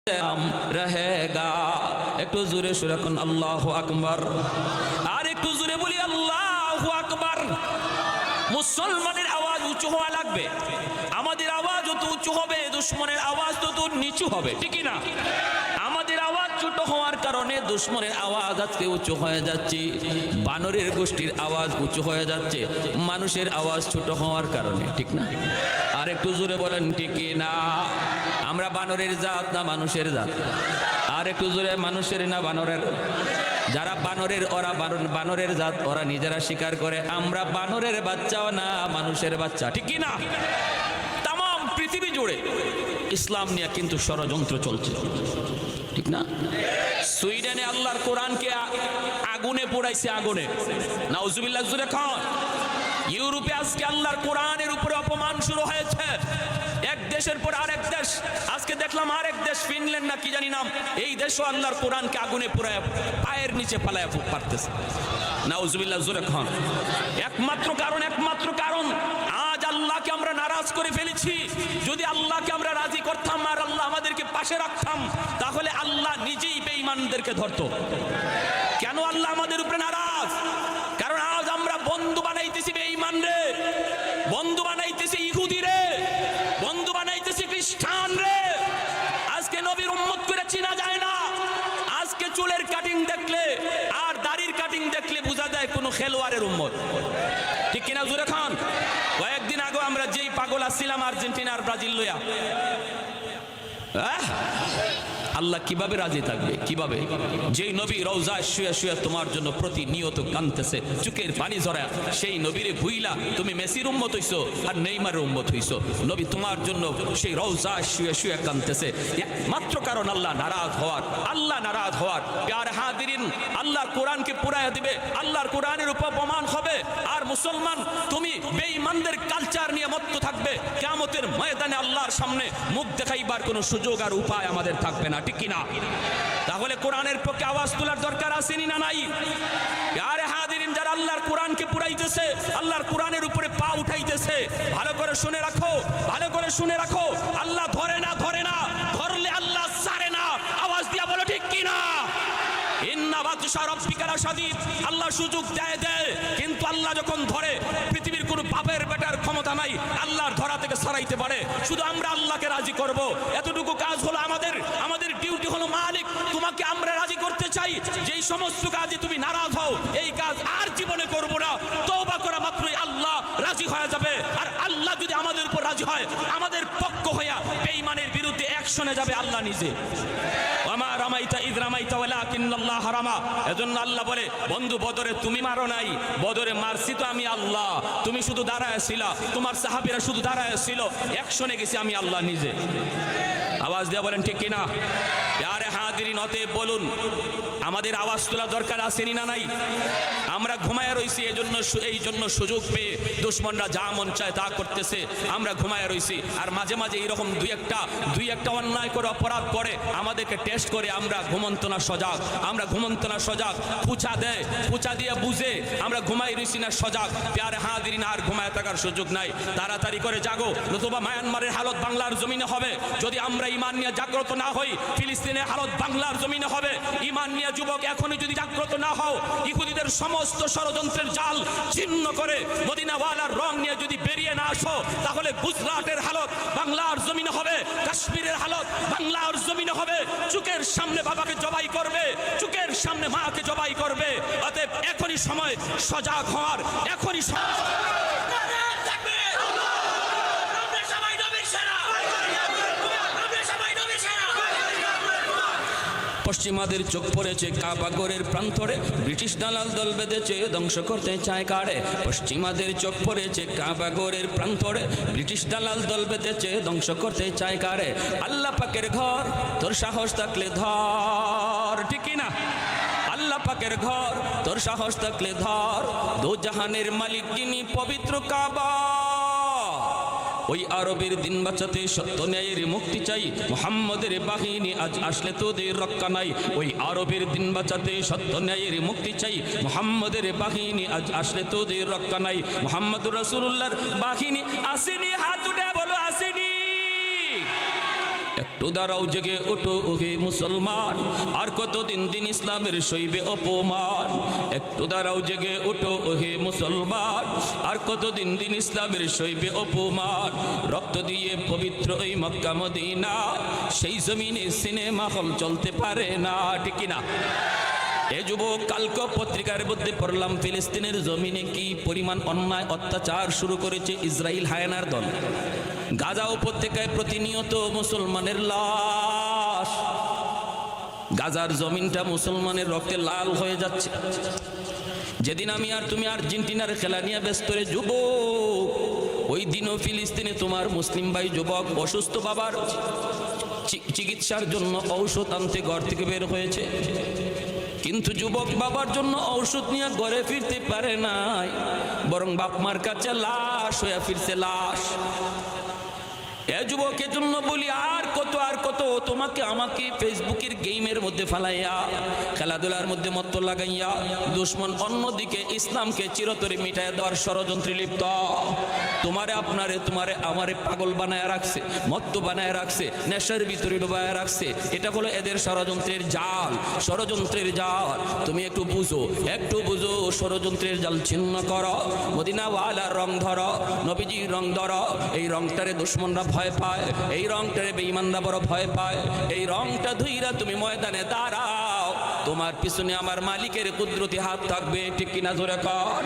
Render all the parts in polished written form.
रहेगा। একটু জোরে সুরে কোন আল্লাহু আকবার, আর একটু জোরে বলি আল্লাহু আকবার। মুসলমানের আওয়াজ উঁচু হওয়া লাগবে, আমাদের আওয়াজ যত উঁচু হবে দুশমনের আওয়াজ তত নিচু হবে, ঠিক না? আমাদের আওয়াজ ছোট হওয়ার কারণে দুশমনের আওয়াজ আজকে উঁচু হয়ে যাচ্ছে, বানরের গোষ্ঠীর আওয়াজ উঁচু হয়ে যাচ্ছে মানুষের আওয়াজ ছোট হওয়ার কারণে, ঠিক না? আর একটু জোরে বলেন ঠিক না? আমরা বানরের জাত না মানুষের জাত? আর একটু জোরে, মানুষের না বানরের? যারা বানরের ওরা বানরের জাত, ওরা নিজেরা স্বীকার করে আমরা বানরের বাচ্চাও না মানুষের বাচ্চা, ঠিক না? তাম পৃথিবী জুড়ে ইসলাম নিয়ে কিন্তু ষড়যন্ত্র চলছে, ঠিক না? সুইডেনে আল্লাহর কোরআনকে আগুনে পোড়াইছে, আগুনে, নাউজুবিল্লাহ জুরে খান। ইউরোপে আজকে আল্লাহর কোরআনের উপরে অপমান শুরু হয়েছে, এক দেশের পর আরেক দেশ। আজকে দেখলাম আরেক দেশ, ফিনল্যান্ড না কি জানি নাম, এই দেশও আল্লাহর কোরআনকে আগুনে পোড়ায় পায়ের নিচে ফালায় পারতেছে, নাউজুবিল্লাহ জুরে খান। একমাত্র কারণ আজ আল্লাহকে আমরা নারাজ করে ফেলেছি। যদি আল্লাহকে আমরা রাজি করতাম আর আল্লাহ আমাদেরকে পাশে রাখতাম, তাহলে আল্লাহ নিজেই বেঈমানদেরকে ধরতো। কেন আল্লাহ আমাদের উপরে নারাজ? কারণ আজ আমরা বন্ধু বানাইতেছি বেঈমান রে, বন্ধু বানাইতেছি ইহুদি রে, বন্ধু বানাইতেছি খ্রিস্টান রে। আজকে নবীর উম্মত করে চিনা যায় না। আজকে চুলের কাটিং দেখলে আর দাড়ির কাটিং দেখলে বোঝা যায় কোন খেলোয়াড়ের উম্মত, ঠিক কিনা জুরে খান? কয়েকদিন আগে আমরা যেই পাগল আসছিলাম আর্জেন্টিনা আর ব্রাজিল লইয়া, আল্লাহ কিভাবে রাজি থাকবে? কিভাবে? যেই নবী রওজায় শুয়ে শুয়ে তোমার জন্য প্রতিনিয়ত কাঁদতেছে, চোখের পানি ঝরা, সেই নবীরে ভুইলা তুমি মেসির উম্মত হইছো আর নেইমারের উম্মত হইছো। নবী তোমার জন্য সেই রওজায় শুয়ে শুয়ে কাঁদতেছে। একমাত্র কারণ আল্লাহ নারাজ হওয়ার, আল্লাহ নারাজ হওয়ার। প্যারে হাজিরিন, আল্লাহর কোরআনকে পুরাইয়া দিবে, আল্লাহর কোরআনের উপর প্রমাণ হবে। আর মুসলমান তুমি বেঈমানদের কালচার নিয়ে মত্ত থাকবে, কিয়ামতের ময়দানে আল্লাহর সামনে মুখ দেখাইবার কোনো সুযোগ আর উপায় আমাদের থাকবে না, ঠিক কিনা? তাহলে কোরআনের পক্ষে আওয়াজ তোলার দরকার আসেনি না নাই? আরে হাজিরিন, যারা আল্লাহর কোরআনকে পুরাইতেছে, আল্লাহর কোরআনের উপরে পা উঠাইতেছে, ভালো করে শুনে রাখো, ভালো করে শুনে রাখো। আল্লাহ ধরে না, ধরলে আল্লাহ ছাড়ে না। আওয়াজ দিয়া বলো ঠিক কিনা? আল্লাহ সুযোগ দেয়, কিন্তু আল্লাহ যখন ধরে পৃথিবীর কোন বাপের বেটার ক্ষমতা নাই আল্লাহর ধরা থেকে সরাইতে পারে। শুধু আমরা আল্লাহকে রাজি করব, এতটুকু কাজ হলো আমাদের ডিউটি হলো। মালিক, তোমাকে আমরা রাজি করতে চাই, যেই সমস্ত কাজে তুমি নারাজ হও এই কাজ আর জীবনে করব না। তওবা করা মাত্রই আল্লাহ রাজি হয়ে যাবে। আর আল্লাহ যদি আমাদের উপর রাজি হয়, আমাদের পক্ষ হইয়া বেঈমানের বিরুদ্ধে অ্যাকশনে যাবে আল্লাহ নিজে। ওয়ামা রামাইতা ইয রামাইতা ওয়ালাকিন্নাল্লাহ হারামা। এজন্য আল্লাহ বলে, বন্ধু বদরে তুমি মারো নাই, বদরে মারছি তো আমি আল্লাহ। তুমি শুধু দাঁড়ায় ছিলা, তোমার সাহাবীরা শুধু দাঁড়ায় ছিল, অ্যাকশনে গেছি আমি আল্লাহ নিজে। আওয়াজ দিয়ে বলেন ঠিক কিনা? প্যারে হাজিরিন, অতএব বলুন আমাদের আওয়াজ তোলা দরকার আসেনি না নাই? আমরা ঘুমায় রইছি, এই জন্য সুযোগ পেয়ে দুশমনরা যা মন চায় তা করতেছে, আমরা ঘুমায় রইছি। আর মাঝে মাঝে এইরকম দুই একটা অন্যায় করে অপরাধ করে আমাদেরকে টেস্ট করে, আমরা ঘুমন্তনা সজাগ, পুছা দিয়ে বুঝে আমরা ঘুমাই রইছি না সজাগ। প্যারে হাজিরিন, আর ঘুমায় থাকার সুযোগ নাই, তাড়াতাড়ি করে জাগো, নতুবা মায়ানমারের হালত বাংলার জমিনে হবে। যদি আমরা ঈমান নিয়ে জাগ্রত না হই, ফিলিস্তিনের হালত বাংলার জমিনে হবে। ঈমান নিয়ে যুবক এখনই যদি জাগ্রত না হও, ইহুদিদের সমস্ত ষড়যন্ত্রের জাল ছিন্ন করে মদিনাওয়ালার রং নিয়ে যদি বেরিয়ে না আসো, তাহলে গুজরাটের হালত বাংলার জমিনে হবে, কাশ্মীরের হালত বাংলার জমিনে হবে। চোখের সামনে বাবাকে জবাই করবে, চোখের সামনে মাকে জবাই করবে। অতএব এখনই সময় সজাগ হওয়ার, এখনই পশ্চিমাদের চোখ পড়েছে কাবাগরের প্রান্তরে, ব্রিটিশ দালাল দল বেঁধেছে ধ্বংস করতে চায় কারে। পশ্চিমাদের চোখ পড়েছে কাবাগরের প্রান্তরে, ব্রিটিশ দালাল দল বেঁধেছে ধ্বংস করতে চায় কারে। আল্লাহ পাকের ঘর, তোর সাহস থাকলে ধর, ঠিক না? আল্লাহ পাকের ঘর, তোর সাহস থাকলে ধর, দো জাহানের মালিক যিনি পবিত্র কাবা। ওই আরবের দিন বাঁচাতে সত্য ন্যায়ের মুক্তি চাই, মুহাম্মদের বাহিনী আজ আসলে তোদের রক্ষা নাই। ওই আরবের দিন বাঁচাতে সত্য ন্যায়ের মুক্তি চাই, মুহাম্মদের বাহিনী আজ আসলে তোদের রক্ষা নাই। মুহাম্মদুর রাসূলুল্লাহর বাহিনী আসেনি, হাত উঠে বলো আসেনি। একটু একটু দাঁড়াও, জেগে ওঠো ওহে মুসলমান, আর কতদিন দিন ইসলামের সইবে অপমান। একটু দাঁড়াও, জেগে ওঠো ওহে মুসলমান, আর কতদিন দিন ইসলামের সইবে অপমান। রক্ত দিয়ে পবিত্র ওই মক্কা মদিনা, সেই জমিনে সিনেমা হল চলতে পারে না, ঠিক না? এ যুবক, কালকে পত্রিকার মধ্যে পড়লাম ফিলিস্তিনের জমিনে কি পরিমাণ অন্যায় অত্যাচার শুরু করেছে ইসরায়েল হায়নার দল। গাজা উপত্যকায় প্রতিনিয়ত মুসলমানের লাশ, গাজার জমিনটা মুসলমানের রক্তে লাল হয়ে যাচ্ছে। যেদিন আমি আর তুমি আর্জেন্টিনার খেলা নিয়ে ব্যস্ত রে যুবক, ওই দিনও ফিলিস্তিনে তোমার মুসলিম ভাই যুবক অসুস্থ বাবার চিকিৎসার জন্য ঔষধ আনতে ঘর থেকে বের হয়েছে, কিন্তু যুবক বাবার জন্য ঔষধ নিয়ে ঘরে ফিরতে পারে নাই, বরং বাপমার কাছে লাশ হয়ে ফিরছে, লাশ। এ যুবকের জন্য বলি, আর কত তোমাকে আমাকে ফেসবুকের গেমের মধ্যে ফালাইয়া, খেলাধুলার মধ্যে মত্ত লাগাইয়া দুশ্মন অন্যদিকে ইসলামকে চিরতরে মিটাইয়া দেওয়ার ষড়যন্ত্রে লিপ্ত। তোমারে আমারে পাগল বানায় রাখছে, মত্ত বানায় রাখছে, নেশার ভিতরে ডুবায় রাখছে। এটা হলো এদের ষড়যন্ত্রের জাল, ষড়যন্ত্রের জাল। তুমি একটু বুঝো, ষড়যন্ত্রের জাল ছিন্ন করো, মদিনাওয়ালার রং ধরো, নবীজির রং ধরো। এই রংটারে দুশ্মনরা ভয় পায়, এই রংটারে বেঈমানরা বড় ভয় পায়। এই রংটা ধুইরা তুমি ময়দানে দাঁড়াও, তোমার পিছনে আমার মালিকের কুদরতি হাত থাকবে, ঠিক কিনা জোরে কর।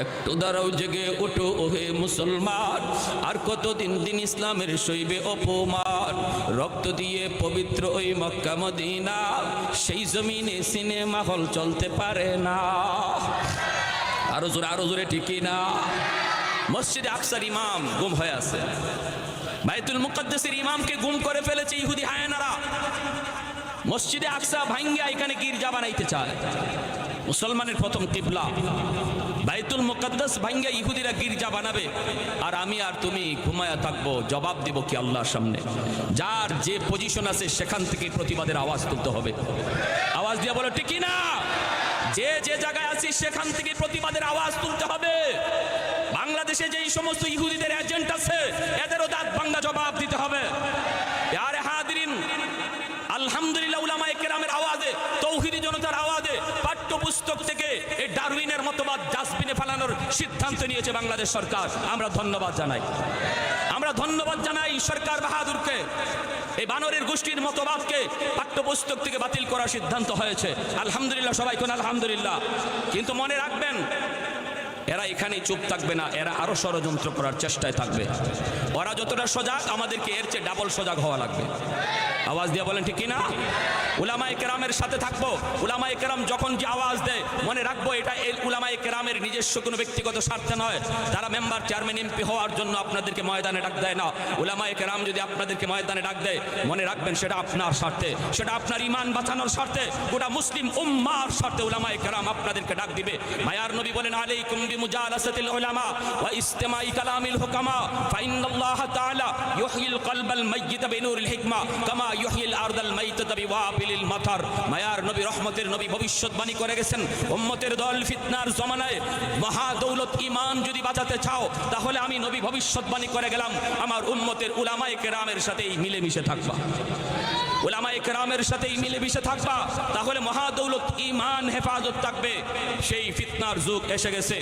একটু দাঁড়াও, জেগে ওঠো ওহে মুসলমান, আর কতদিন দিন ইসলামের সইবে অপমান। রক্ত দিয়ে পবিত্র ওই মক্কা মদিনা, সেই জমিনে সিনেমা হল চলতে পারে না। আরো জোরে ঠিক কিনা? মসজিদে আকসার ইমাম গুম হয়ে আছে, বাইতুল মুকদ্দাসের ইমামকে গুম করে ফেলেছে ইহুদি হায়নারা। মসজিদে আকসা ভাঙ্গা এখানে গির্জা বানাইতে চায়। মুসলমানের প্রথম কিবলা বাইতুল মুকদ্দাস ভাঙ্গা ইহুদিরা গির্জা বানাবে, আর আমি আর তুমি ঘুমায়া থাকবো। জবাব দিব কি আল্লাহর সামনে? যার যে পজিশন আছে সেখান থেকে প্রতিবাদের আওয়াজ তুলতে হবে। আওয়াজ দিয়ে বলো ঠিক না? যে জায়গায় আছি সেখান থেকে প্রতিবাদের আওয়াজ তুলতে হবে। বাংলাদেশে যেই সমস্ত ইহুদিদের এজেন্ট আছে, এদেরও দাঁত ভাঙ্গা জবাব দিতে হবে। আরে হাদিরিন, আলহামদুলিল্লাহ উলামায়ে কেরামের আওয়াজে, তৌহিদি জনতার আওয়াজে পাঠ্যপুস্তক থেকে এই ডারউইনের মতবাদ ডাস্টবিনে ফেলানোর সিদ্ধান্ত নিয়েছে বাংলাদেশ সরকার। আমরা ধন্যবাদ জানাই সরকার বাহাদুরকে। এই বানরের গোষ্ঠীর মতবাদকে পাঠ্যপুস্তক থেকে বাতিল করার সিদ্ধান্ত হয়েছে। আলহামদুলিল্লাহ, সবাই কোন আলহামদুলিল্লাহ। কিন্তু মনে রাখবেন, এরা এখানেই চুপ থাকবে না, এরা আরো ষড়যন্ত্র করার চেষ্টায় থাকবে। ওরা যতটা সজাগ, আমাদেরকে এর চেয়ে ডাবল সজাগ হওয়া লাগবে। আওয়াজ দিয়ে বলেন ঠিক কিনা? উলামায়ে কেরামের সাথে থাকবো। উলামায়ে কেরাম যখন যে আওয়াজ দেয়, মনে রাখবো এটা এই উলামায়ে কেরামের নিজস্ব কোনো ব্যক্তিগত স্বার্থে নয়। তারা মেম্বার, চেয়ারম্যান, এমপি হওয়ার জন্য আপনাদেরকে ময়দানে ডাক দেয় না। উলামায়ে কেরাম যদি আপনাদেরকে ময়দানে ডাক দেয়, মনে রাখবেন সেটা আপনার স্বার্থে, সেটা আপনার ঈমান বাঁচানোর স্বার্থে, গোটা মুসলিম উম্মাহর স্বার্থে উলামায়ে কেরাম আপনাদেরকে ডাক দিবে। মায়ার নবী বলেন, আলাইকুম বিমুজালাসাতিল উলামা ওয়া ইসতিমাই কালামিল হুকামা ফাইনাল্লাহ তাআলা ইউহয়িল কলবাল মাইয়িতা বিনূরিল হিকমা কামা ইউহয়িল আরদাল মাইতাতা বিওয়াবিলিল মাতার। মায়ার নবী, রহমতের নবী ভবিষ্যৎবাণী করে গেছেন, উম্মতের দল ফিতনার জমানায় মহা দৌলত ঈমান যদি বাঁচাতে চাও, তাহলে আমি নবী ভবিষ্যৎবাণী করে গেলাম, আমার উম্মতের উলামায়ে কেরামের সাথেই মিলেমিশে থাকবা। উলামায়ে কেরামের সাথেই মিলেমিশে থাকবা, তাহলে মহাদৌলত ঈমান হেফাজত থাকবে। সেই ফিতনার যুগ এসে গেছে।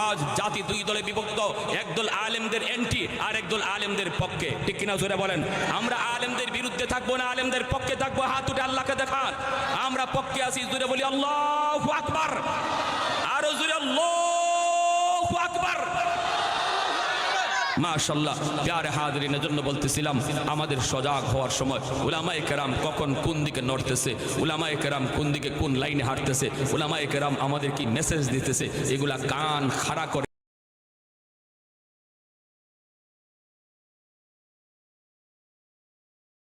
আজ জাতি দুই দলে বিভক্ত, একদল আলেমদের এন্টি, আর একদল আলেমদের পক্ষে, ঠিক কিনা জোরে বলেন? আমরা আলেমদের বিরুদ্ধে থাকবো না, আলেমদের পক্ষে থাকবো। হাত উঠে আল্লাহকে দেখান। আমরা পক্ষে আছি, জোরে বলি আল্লাহু আকবার। আরো জোরে আল্লাহু আকবার। মাশাআল্লাহ। প্যারে হাজিরিনের জন্য বলতেছিলাম, আমাদের সজাগ হওয়ার সময় উলামায়ে কেরাম কখন কোন দিকে নড়তেছে, উলামায়ে কেরাম কোন দিকে কোন লাইনে হাঁটতেছে, উলামায়ে কেরাম আমাদের কি মেসেজ দিতেছে, এগুলা কান খাড়া করে